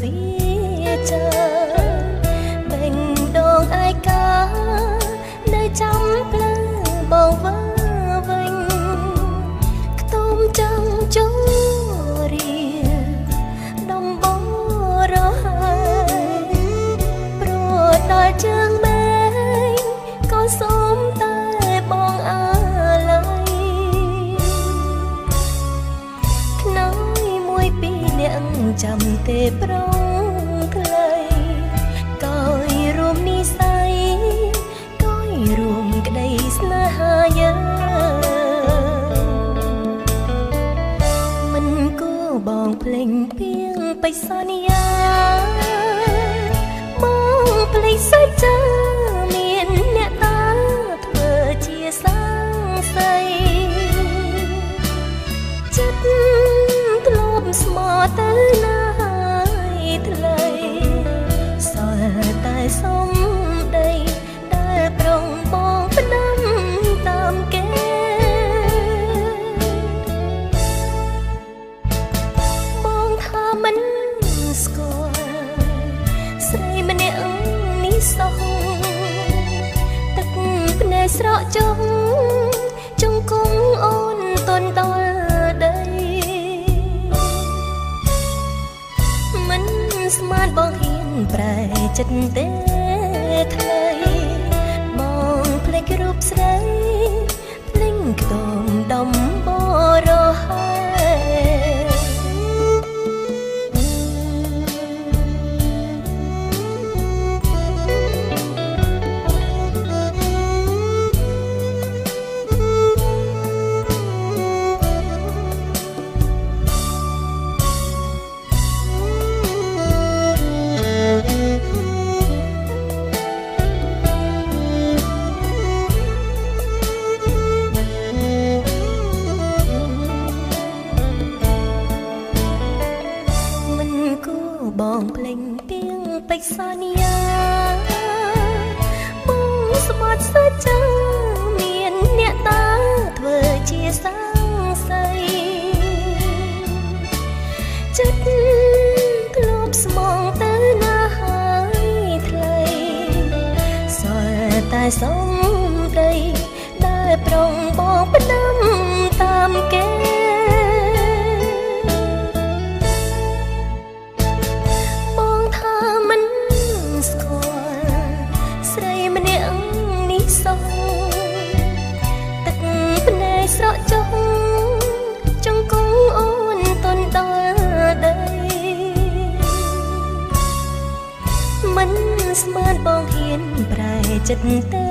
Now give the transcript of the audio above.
វាចាបេងដងឯកានៅចាំផ្លូវបងវើវិញខ្ទមចាំជូរៀដំបងរហើយព្រោះដល់ជើងម៉ែក៏សូមតែបងអើឡៃខ្នើយមួយពីរនាក់ចាំទេប្រងខ្លីក៏រួមនិស័យក៏រួមក្តីស្នេហាយើងមិនគួរបងភ្លេងពីងបិសន្យាបងភ្លេចសាច់ចាមានអ្នកតាធ្វើជាសាងសីចិត្តធ្លាប់ស្មោះទៅណាយថ្លៃសល់តែសំដីដែលប្រងបងផ្ដាំតាមគេបងថាមិនស្គាល់ស្រីម្នាក់នេះសោះទឹកភ្នែកស្រក់ចុះចង្គង់អូនតន់ដល់ដីមិនស្មានបងហ៊ានប្រែចិត្តទេខ្លីបងភ្លេចរូបស្រីភ្លេងខ្ទមដំបរហើយបងភ្លេងពីងបិសន្យាបងស្បត់សាច់ចាមានអ្នកតាធ្វើជាសាងសីចិត្តធ្លាប់ស្មងទៅណាហើយថ្លៃសល់តែសំដីដែលប្រងបងផ្ដាំតាមគេទឹកភ្នែកស្រក់ចុះចង្គង់អូនតន់ដល់ដីមិនស្មានបងហ៊ានប្រែចិត្តទេ